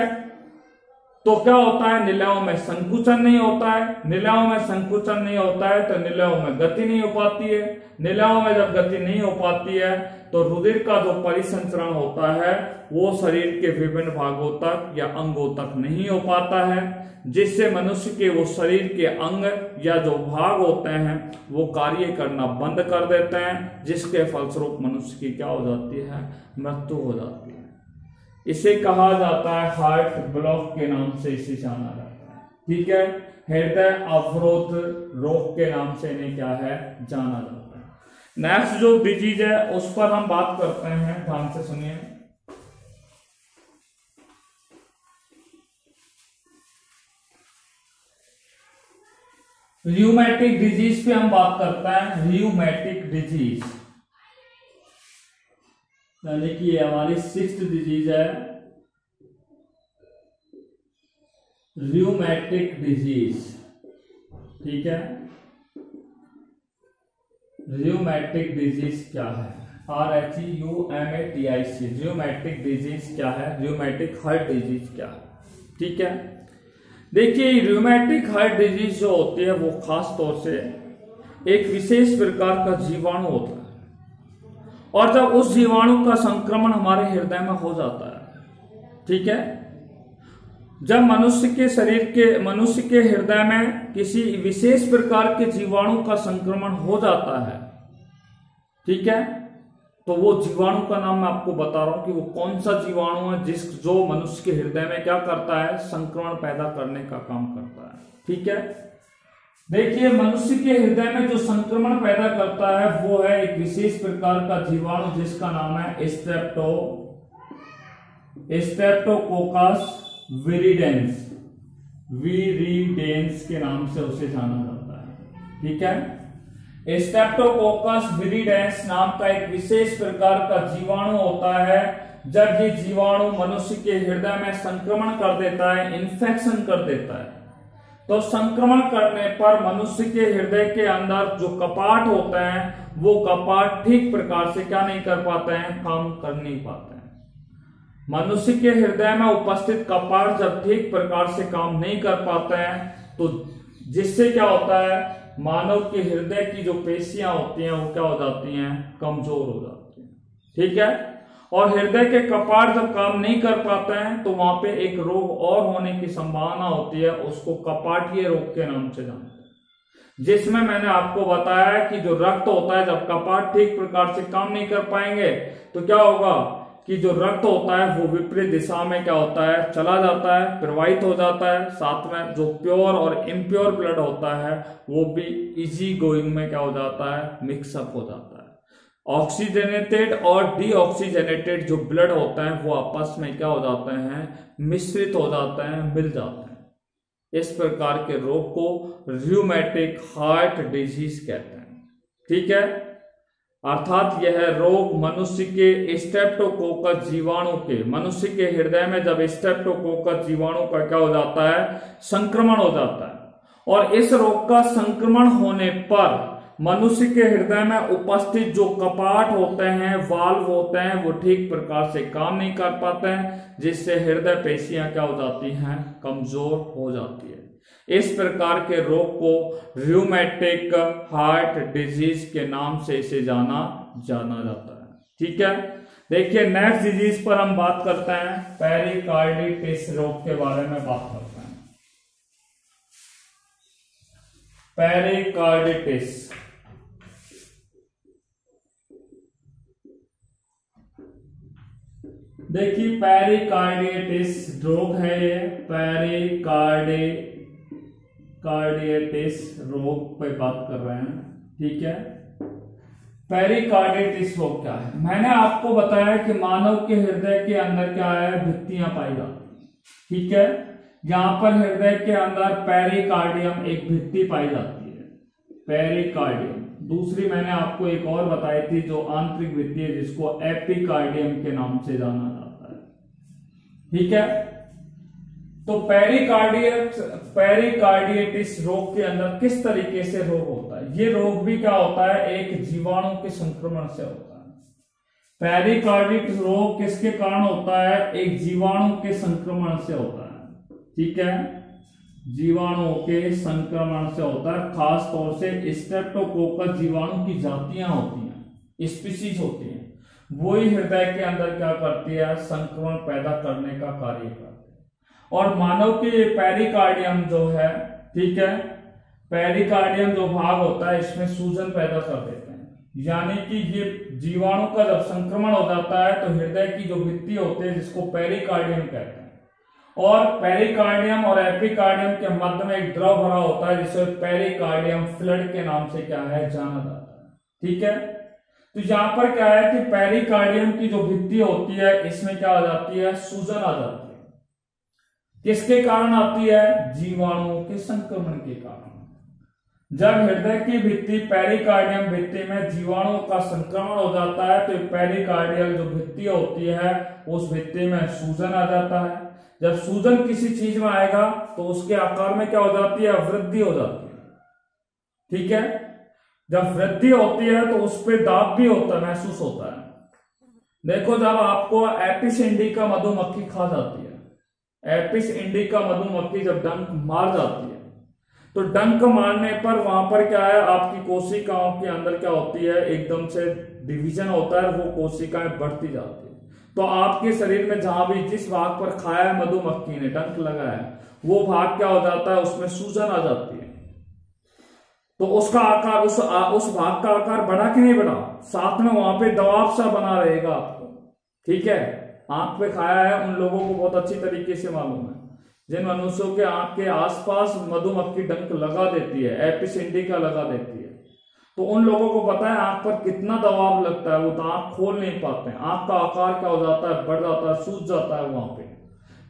तो क्या होता है, निलयों में संकुचन नहीं होता है। निलयों में संकुचन नहीं होता है तो निलयों में गति नहीं हो पाती है। निलयों में जब गति नहीं हो पाती है तो रुधिर का जो परिसंचरण होता है वो शरीर के विभिन्न भागों तक या अंगों तक नहीं हो पाता है, जिससे मनुष्य के वो शरीर के अंग या जो भाग होते हैं वो कार्य करना बंद कर देते हैं, जिसके फलस्वरूप मनुष्य की क्या हो जाती है, मृत्यु हो जाती है। इसे कहा जाता है हार्ट ब्लॉक के नाम से इसे जाना जाता है। ठीक है, हृदय अवरोध रोग के नाम से इन्हें क्या है, जाना जाता है। नेक्स्ट जो डिजीज है उस पर हम बात करते हैं, ध्यान से सुनिए। र्यूमेटिक डिजीज पे हम बात करते हैं। र्यूमेटिक डिजीज यानी कि ये हमारी 6th डिजीज है, र्यूमेटिक डिजीज। ठीक है, र्यूमेटिक डिजीज क्या है, RHEUMATIC, र्यूमेटिक डिजीज क्या है, र्यूमेटिक हार्ट डिजीज क्या है। ठीक है, देखिए र्यूमेटिक हार्ट डिजीज जो होती है वो खास तौर से एक विशेष प्रकार का जीवाणु होता है, और जब उस जीवाणु का संक्रमण हमारे हृदय में हो जाता है, ठीक है, जब मनुष्य के हृदय में किसी विशेष प्रकार के जीवाणु का संक्रमण हो जाता है, ठीक है, तो वो जीवाणु का नाम मैं आपको बता रहा हूं कि वो कौन सा जीवाणु है जो मनुष्य के हृदय में क्या करता है, संक्रमण पैदा करने का काम करता है। ठीक है, देखिए मनुष्य के हृदय में जो संक्रमण पैदा करता है वो है एक विशेष प्रकार का जीवाणु जिसका नाम है स्ट्रेप्टोकोकस विरिडेंस के नाम से उसे जाना जाता है। ठीक है, स्ट्रेप्टोकोकस विरिडेंस नाम का एक विशेष प्रकार का जीवाणु होता है। जब ये जीवाणु मनुष्य के हृदय में संक्रमण कर देता है, इन्फेक्शन कर देता है, तो संक्रमण करने पर मनुष्य के हृदय के अंदर जो कपाट होते हैं वो कपाट ठीक प्रकार से क्या नहीं कर पाते हैं, काम कर नहीं पाते हैं। मनुष्य के हृदय में उपस्थित कपाट जब ठीक प्रकार से काम नहीं कर पाते हैं तो जिससे क्या होता है, मानव के हृदय की जो पेशियां होती हैं वो क्या हो जाती हैं, कमजोर हो जाती हैं। ठीक है, और हृदय के कपाट जब काम नहीं कर पाते हैं तो वहां पे एक रोग और होने की संभावना होती है, उसको कपाटीय रोग के नाम से जानते हैं, जिसमें मैंने आपको बताया कि जो रक्त होता है जब कपाट ठीक प्रकार से काम नहीं कर पाएंगे तो क्या होगा कि जो रक्त होता है वो विपरीत दिशा में क्या होता है, चला जाता है, प्रवाहित हो जाता है। साथ में जो प्योर और इम्प्योर ब्लड होता है वो भी इजी गोइंग में क्या हो जाता है, मिक्सअप हो जाता है। ऑक्सीजनेटेड और डीऑक्सीजनेटेड जो ब्लड होता है वो आपस में क्या हो जाते हैं, मिश्रित हो जाते हैं, मिल जाते हैं। इस प्रकार के रोग को रियूमेटिक हार्ट डिजीज कहते हैं। ठीक है, अर्थात यह रोग मनुष्य के स्ट्रेप्टोकोकस जीवाणु के, मनुष्य के हृदय में जब स्ट्रेप्टोकोकस जीवाणु का क्या हो जाता है, संक्रमण हो जाता है, और इस रोग का संक्रमण होने पर मनुष्य के हृदय में उपस्थित जो कपाट होते हैं, वाल्व होते हैं, वो ठीक प्रकार से काम नहीं कर पाते हैं, जिससे हृदय पेशियां क्या हो जाती हैं, कमजोर हो जाती है। इस प्रकार के रोग को रियूमेटिक हार्ट डिजीज के नाम से इसे जाना जाता है। ठीक है, देखिए नेक्स्ट डिजीज पर हम बात करते हैं, पेरिकार्डिटिस रोग के बारे में बात करते हैं। पेरिकार्डिटिस, देखिए पेरिकार्डिटिस रोग है ये, पेरिकार्डिटिस रोग पे बात कर रहे हैं। ठीक है, पेरिकार्डिटिस रोग क्या है? मैंने आपको बताया कि मानव के हृदय के अंदर क्या है, भित्तियां पाई जाती हैं। ठीक है, यहां पर हृदय के अंदर पेरिकार्डियम एक भित्ति पाई जाती है, पेरिकार्डियम। दूसरी मैंने आपको एक और बताई थी जो आंतरिक भित्ति है, जिसको एपिकार्डियम के नाम से जाना जाता है। ठीक है, तो पेरिकार्डिटिस रोग के अंदर किस तरीके से रोग होता है? ये रोग भी क्या होता है, एक जीवाणु के संक्रमण से होता है। पेरिकार्डिटिस रोग किसके कारण होता है? एक जीवाणु के संक्रमण से होता है। ठीक है, जीवाणुओं के संक्रमण से होता है। खास तौर से स्ट्रेप्टोकोकस जीवाणु की जातियां होती हैं, स्पीशीज होती हैं, वही हृदय के अंदर क्या करती है, संक्रमण पैदा करने का कार्य करती है। और मानव के ये पेरिकार्डियम जो है, ठीक है, पेरिकार्डियम जो भाग होता है इसमें सूजन पैदा कर देते हैं, यानी कि ये जीवाणु का जब संक्रमण हो जाता है तो हृदय की जो भित्ति होती है जिसको पेरिकार्डियम कहते हैं, और पेरिकार्डियम और एपिकार्डियम के मध्य में एक द्रव भरा होता है जिसे पेरिकार्डियम फ्लड के नाम से क्या है, जाना जाता है। ठीक है, तो यहां पर क्या है कि पेरिकार्डियम की जो भित्ति होती है इसमें क्या आ जाती है, सूजन आ जाती है। किसके कारण आती है? जीवाणुओं के संक्रमण के कारण। जब हृदय की भित्ति पेरिकार्डियम भित्ति में जीवाणुओं का संक्रमण हो जाता है तो पेरिकार्डियल जो भित्ति होती है उस भित्ति में सूजन आ जाता है। जब सूजन किसी चीज में आएगा तो उसके आकार में क्या हो जाती है, वृद्धि हो जाती है। ठीक है, जब वृद्धि होती है तो उस पर दाब भी होता है, महसूस होता है। देखो, जब आपको एपिस इंडिका मधुमक्खी खा जाती है, एपिस इंडिका मधुमक्खी जब डंक मार जाती है तो डंक मारने पर वहां पर क्या है, आपकी कोशिकाओं के अंदर क्या होती है, एकदम से डिवीजन होता है, वो कोशिकाएं बढ़ती जाती है। तो आपके शरीर में जहां भी जिस भाग पर खाया है मधुमक्खी ने, डंक लगाया है, वो भाग क्या हो जाता है, उसमें सूजन आ जाती है। तो उसका आकार, उस भाग का आकार बढ़ा कि नहीं बढ़ा, साथ में वहां पे दबाव सा बना रहेगा आपको। ठीक है, आंख पे खाया है उन लोगों को बहुत अच्छी तरीके से मालूम है, जिन मनुष्यों के आंख के आसपास मधुमक्खी डंक लगा देती है, एपिस इंडिका लगा देती है, तो उन लोगों को पता है आंख पर कितना दबाव लगता है, वो तो आंख खोल नहीं पाते हैं, आंख का आकार क्या हो जाता है, बढ़ जाता है, सूज जाता है वहां पे।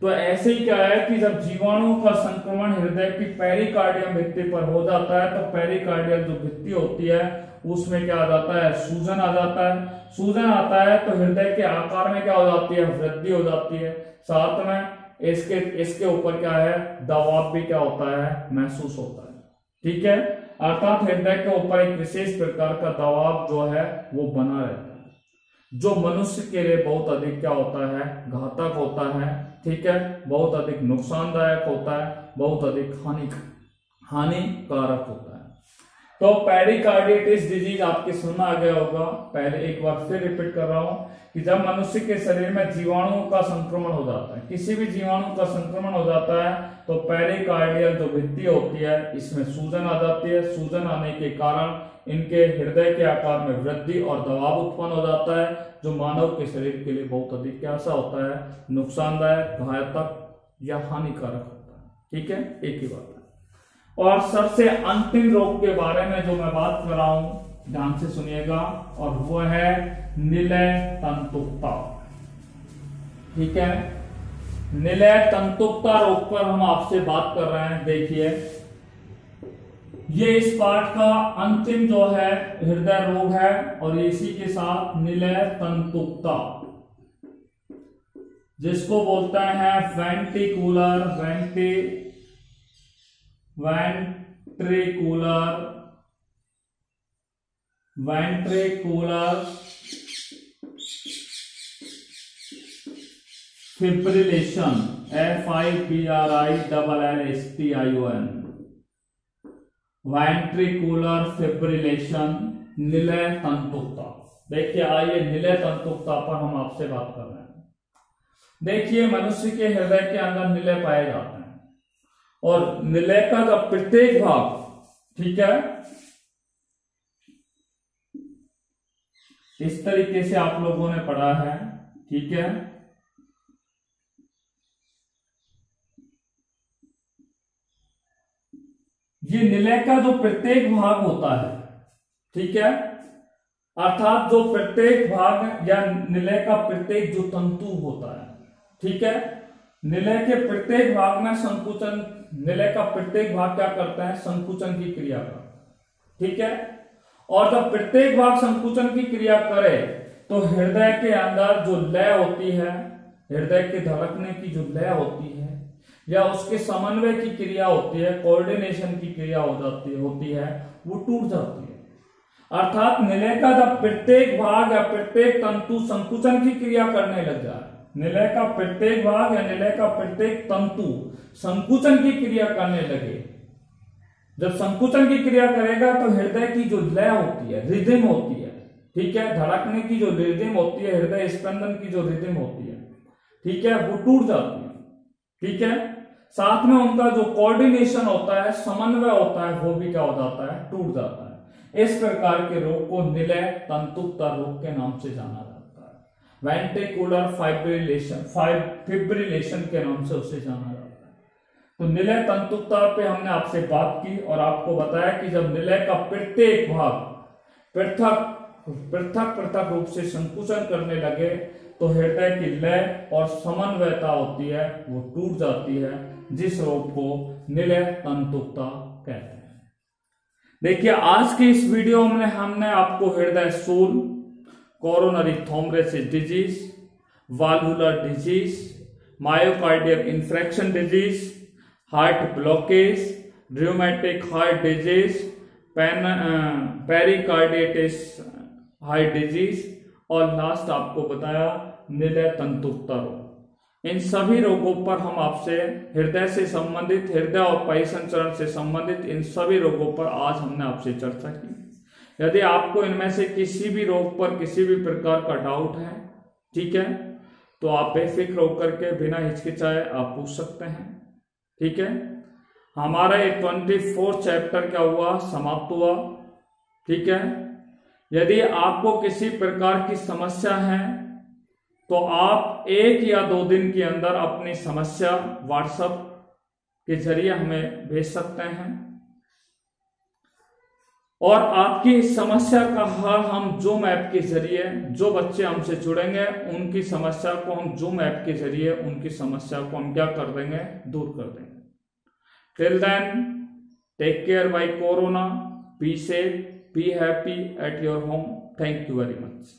तो ऐसे ही क्या है कि जब जीवाणुओं का संक्रमण हृदय की पेरिकार्डियम भित्ति पर हो जाता है तो पेरिकार्डियल जो भित्ति होती है उसमें क्या आ जाता है, सूजन आ जाता है। सूजन आता है तो हृदय के आकार में क्या हो जाती है, वृद्धि हो जाती है। साथ में इसके ऊपर क्या है, दबाव भी क्या होता है, महसूस होता है। ठीक है, अर्थात हृदय के ऊपर एक विशेष प्रकार का दबाव जो है वो बना रहता है, जो मनुष्य के लिए बहुत अधिक क्या होता है, घातक होता है। ठीक है, बहुत अधिक नुकसानदायक होता है, बहुत अधिक हानिकारक होता है। तो पेरिकार्डिटिस डिजीज आपके सुनना आ गया होगा। पहले एक बार फिर रिपीट कर रहा हूं कि जब मनुष्य के शरीर में जीवाणुओं का संक्रमण हो जाता है, किसी भी जीवाणु का संक्रमण हो जाता है तो पेरिकार्डियल जो भित्ति होती है इसमें सूजन आ जाती है। सूजन आने के कारण इनके हृदय के आकार में वृद्धि और दबाव उत्पन्न हो जाता है, जो मानव के शरीर के लिए बहुत अधिक कैसा होता है, नुकसानदायक, घातक या हानिकारक होता है। ठीक है, एक ही बात है। और सबसे अंतिम रोग के बारे में जो मैं बात कर रहा हूं ध्यान से सुनिएगा, और वो है निलय तंतुकता। ठीक है, निलय तंतुकता रोग पर हम आपसे बात कर रहे हैं। देखिए, ये इस पाठ का अंतिम जो है हृदय रोग है, और इसी के साथ निलय तंतुकता, जिसको बोलते हैं ventricular fibrillation, FIBRILLSTION, ventricular fibrillation, निलय तंतुकता। देखिए, आइए निलय तंतुकता पर हम आपसे बात कर रहे हैं। देखिए, मनुष्य के हृदय के अंदर निलय पाए जाते हैं, और निलय का जो प्रत्येक भाग, ठीक है, इस तरीके से आप लोगों ने पढ़ा है। ठीक है, ये निलय का जो प्रत्येक भाग होता है, ठीक है, अर्थात जो प्रत्येक भाग या निलय का प्रत्येक जो तंतु होता है, ठीक है, निलय के प्रत्येक भाग में संकुचन, निलय का प्रत्येक भाग क्या करता है? संकुचन की क्रिया का। ठीक है, और जब प्रत्येक भाग संकुचन की क्रिया करे तो हृदय के अंदर जो लय होती है, हृदय के धड़कने की जो लय होती है या उसके समन्वय की क्रिया होती है, कोऑर्डिनेशन की क्रिया होती है, वो टूट जाती है। अर्थात निलय का जब प्रत्येक भाग या प्रत्येक तंतु संकुचन की क्रिया करने लग जाए, निलय का प्रत्येक भाग या निलय का प्रत्येक तंतु संकुचन की क्रिया करने लगे, जब संकुचन की क्रिया करेगा तो हृदय की जो लय होती है, रिदम होती है, ठीक है, धड़कने की जो रिदम होती है, हृदय स्पंदन की जो रिदम होती है, ठीक है, वो टूट जाती है। ठीक है, साथ में उनका जो कोऑर्डिनेशन होता है, समन्वय होता है, वो भी क्या हो जाता है? टूट जाता है। इस प्रकार के रोग को निलय तंतुकता रोग के नाम से जाना जाता है। वेंट्रिकुलर फिब्रिलेशन के नाम से उसे जाना जाता है। तो निलय तंतुकता पे हमने आपसे बात की और आपको बताया कि जब निलय का प्रत्येक भाग पृथक रूप से संकुचन करने लगे तो हृदय की लय और समन्वयता होती है, वो टूट जाती है, जिस रोग को निलय तंतुकता कहते हैं। देखिए, आज की इस वीडियो में हमने आपको हृदय शूल, coronary thrombosis disease, valvular disease, myocardial infarction disease, heart blockage, rheumatic heart disease, pericarditis heart disease, और लास्ट आपको बताया निलय तंतुकता रोग। इन सभी रोगों पर हम आपसे हृदय से संबंधित, हृदय और पाई संचरण से संबंधित इन सभी रोगों पर आज हमने आपसे चर्चा की। यदि आपको इनमें से किसी भी रोग पर किसी भी प्रकार का डाउट है, ठीक है, तो आप बेफिक्र होकर के बिना हिचकिचाए आप पूछ सकते हैं। ठीक है, हमारा ये 24 चैप्टर क्या हुआ? समाप्त हुआ। ठीक है, यदि आपको किसी प्रकार की समस्या है तो आप 1 या 2 दिन के अंदर अपनी समस्या व्हाट्सएप के जरिए हमें भेज सकते हैं, और आपकी समस्या का हल हम जूम ऐप के जरिए, जो बच्चे हमसे जुड़ेंगे उनकी समस्या को हम जूम ऐप के जरिए उनकी समस्या को हम क्या कर देंगे? दूर कर देंगे। Till then, take care bye corona, be safe, be happy at your home. Thank you very much.